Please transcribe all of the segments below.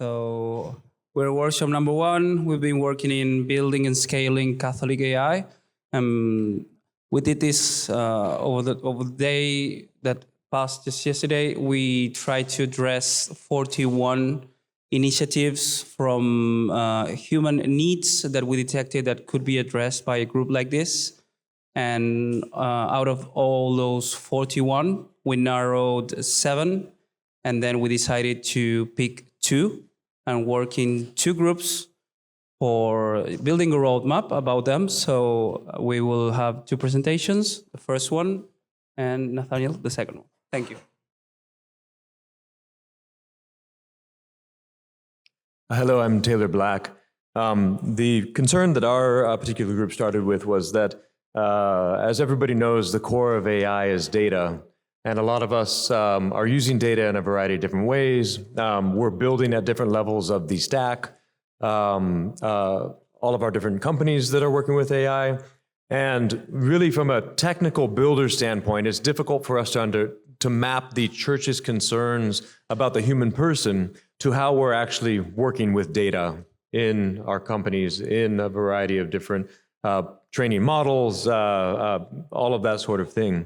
So we're workshop number 1. We've been working in building and scaling Catholic AI. We did this over the day that passed just yesterday. We tried to address 41 initiatives from human needs that we detected that could be addressed by a group like this. And out of all those 41, we narrowed 7. And then we decided to pick 2 and work in 2 groups for building a roadmap about them. So we will have 2 presentations, the first one, and Nathaniel, the second one. Thank you. Hello, I'm Taylor Black. The concern that our particular group started with was that, as everybody knows, the core of AI is data. And a lot of us are using data in a variety of different ways. We're building at different levels of the stack. All of our different companies that are working with AI. And really from a technical builder standpoint, it's difficult for us to map the church's concerns about the human person to how we're actually working with data in our companies in a variety of different training models, all of that sort of thing.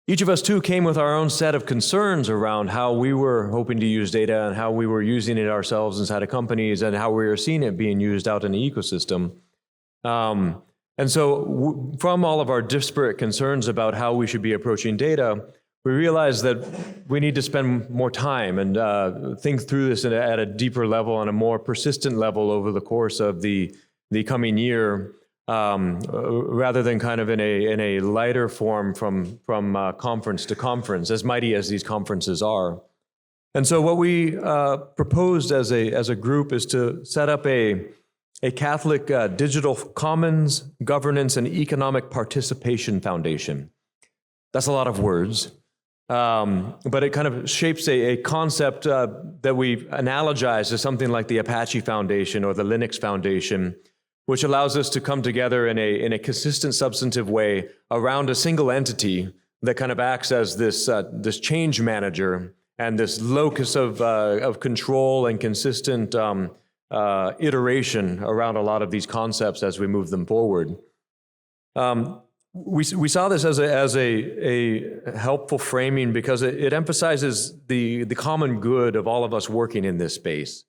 Each of us too came with our own set of concerns around how we were hoping to use data and how we were using it ourselves inside of companies and how we were seeing it being used out in the ecosystem. And so from all of our disparate concerns about how we should be approaching data, we realized that we need to spend more time and think through this at a deeper level and a more persistent level over the course of the coming year, rather than kind of in a lighter form from conference to conference, as mighty as these conferences are. And so what we proposed as a group is to set up a Catholic Digital Commons Governance and Economic Participation Foundation. That's a lot of words, but it kind of shapes a concept that we analogize to something like the Apache Foundation or the Linux Foundation, which allows us to come together in a consistent, substantive way around a single entity that kind of acts as this change manager and this locus of control and consistent iteration around a lot of these concepts as we move them forward. We saw this as a helpful framing because it emphasizes the common good of all of us working in this space.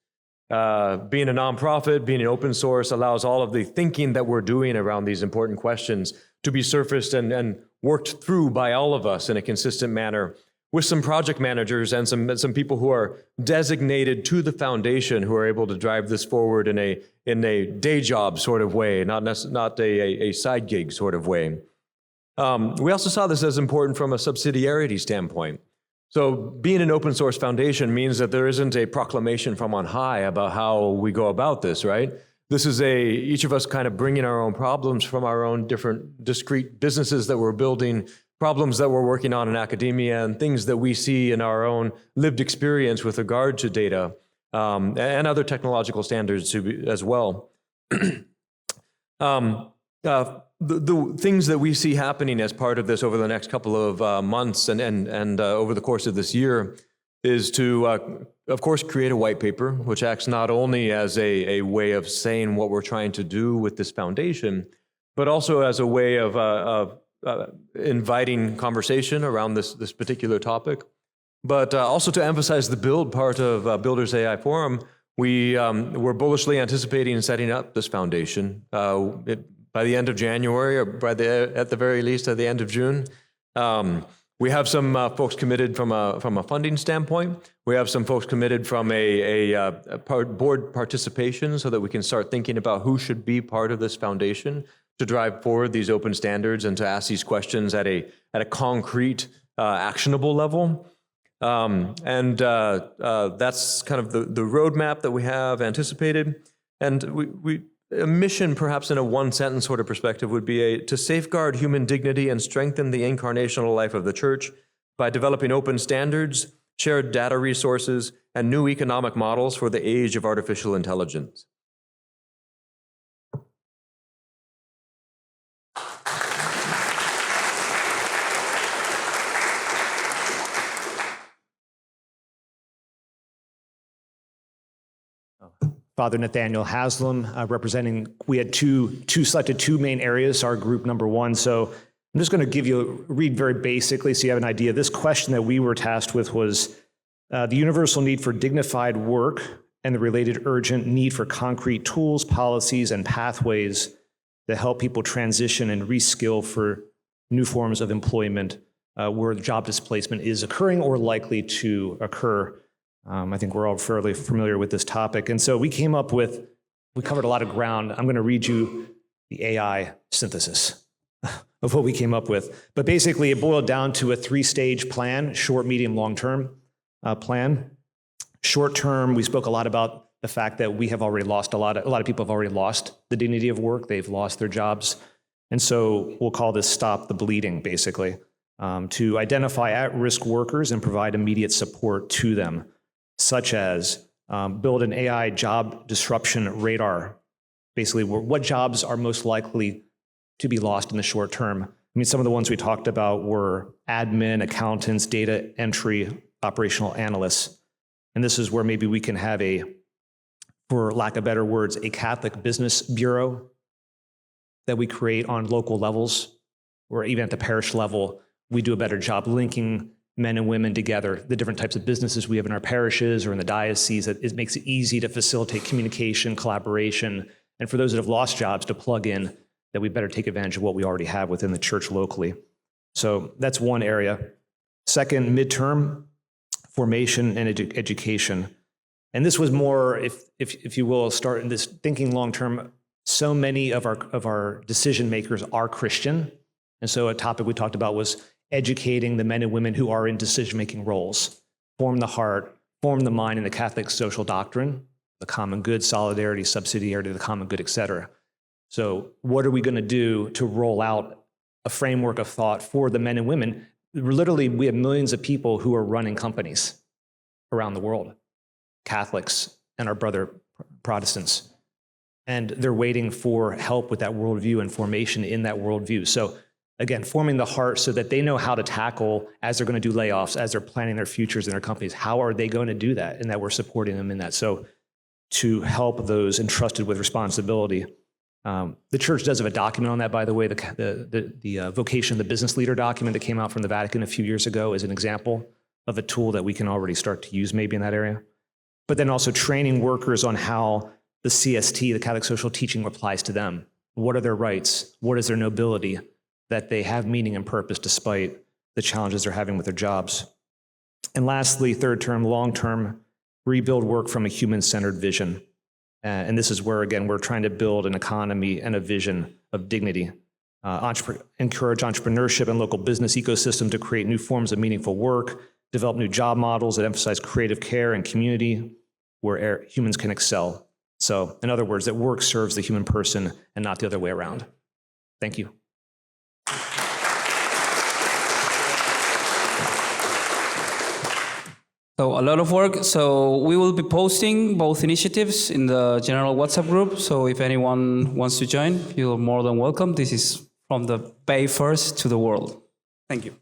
Being a nonprofit, being an open source allows all of the thinking that we're doing around these important questions to be surfaced and worked through by all of us in a consistent manner with some project managers and some people who are designated to the foundation who are able to drive this forward in a day job sort of way, not a side gig sort of way. We also saw this as important from a subsidiarity standpoint. So being an open source foundation means that there isn't a proclamation from on high about how we go about this, right? This is each of us kind of bringing our own problems from our own different discrete businesses that we're building, problems that we're working on in academia, and things that we see in our own lived experience with regard to data and other technological standards as well. The things that we see happening as part of this over the next couple of months and over the course of this year is to, of course, create a white paper, which acts not only as a way of saying what we're trying to do with this foundation, but also as a way of inviting conversation around this particular topic. But also to emphasize the build part of Builders AI Forum, we're bullishly anticipating setting up this foundation by the end of January, or at the very least at the end of June. We have some folks committed from a funding standpoint. We have some folks committed from a board participation so that we can start thinking about who should be part of this foundation to drive forward these open standards and to ask these questions at a concrete, actionable level. And that's kind of the roadmap that we have anticipated. And a mission, perhaps in a one-sentence sort of perspective, would be to safeguard human dignity and strengthen the incarnational life of the church by developing open standards, shared data resources, and new economic models for the age of artificial intelligence. Father Nathaniel Hasslam, representing, we had selected two main areas, our group number one. So I'm just going to read very basically so you have an idea. This question that we were tasked with was the universal need for dignified work and the related urgent need for concrete tools, policies, and pathways that help people transition and reskill for new forms of employment where job displacement is occurring or likely to occur. I think we're all fairly familiar with this topic. And so we covered a lot of ground. I'm going to read you the AI synthesis of what we came up with. But basically, it boiled down to a 3-stage plan: short, medium, long-term plan. Short term, we spoke a lot about the fact that we have already lost a lot of people have already lost the dignity of work. They've lost their jobs. And so we'll call this stop the bleeding, basically, to identify at-risk workers and provide immediate support to them, such as build an AI job disruption radar, basically what jobs are most likely to be lost in the short term. I mean, some of the ones we talked about were admin, accountants, data entry, operational analysts. And this is where maybe we can have for lack of better words, a Catholic business bureau that we create on local levels, or even at the parish level. We do a better job linking men and women together, the different types of businesses we have in our parishes or in the diocese. It makes it easy to facilitate communication, collaboration, and for those that have lost jobs to plug in, that we better take advantage of what we already have within the church locally. So that's one area. Second, midterm, formation and education. And this was more, if you will, start in this thinking long-term. So many of our decision makers are Christian. And so a topic we talked about was educating the men and women who are in decision-making roles. Form the heart, form the mind in the Catholic social doctrine, the common good, solidarity, subsidiarity, the common good, et cetera. So what are we going to do to roll out a framework of thought for the men and women? Literally, we have millions of people who are running companies around the world, Catholics and our brother Protestants. And they're waiting for help with that worldview and formation in that worldview. So again, forming the heart so that they know how to tackle, as they're going to do layoffs, as they're planning their futures in their companies, how are they going to do that? And that we're supporting them in that. So to help those entrusted with responsibility. The church does have a document on that, by the way. The Vocation of the Business Leader document that came out from the Vatican a few years ago is an example of a tool that we can already start to use maybe in that area. But then also training workers on how the CST, the Catholic social teaching, applies to them. What are their rights? What is their nobility? That they have meaning and purpose despite the challenges they're having with their jobs. And lastly, third term, long term, rebuild work from a human-centered vision. And this is where, again, we're trying to build an economy and a vision of dignity. Encourage entrepreneurship and local business ecosystem to create new forms of meaningful work, develop new job models that emphasize creative care and community where humans can excel. So, in other words, that work serves the human person and not the other way around. Thank you. So a lot of work. So we will be posting both initiatives in the general WhatsApp group. So if anyone wants to join, you're more than welcome. This is from the Pay First to the world. Thank you.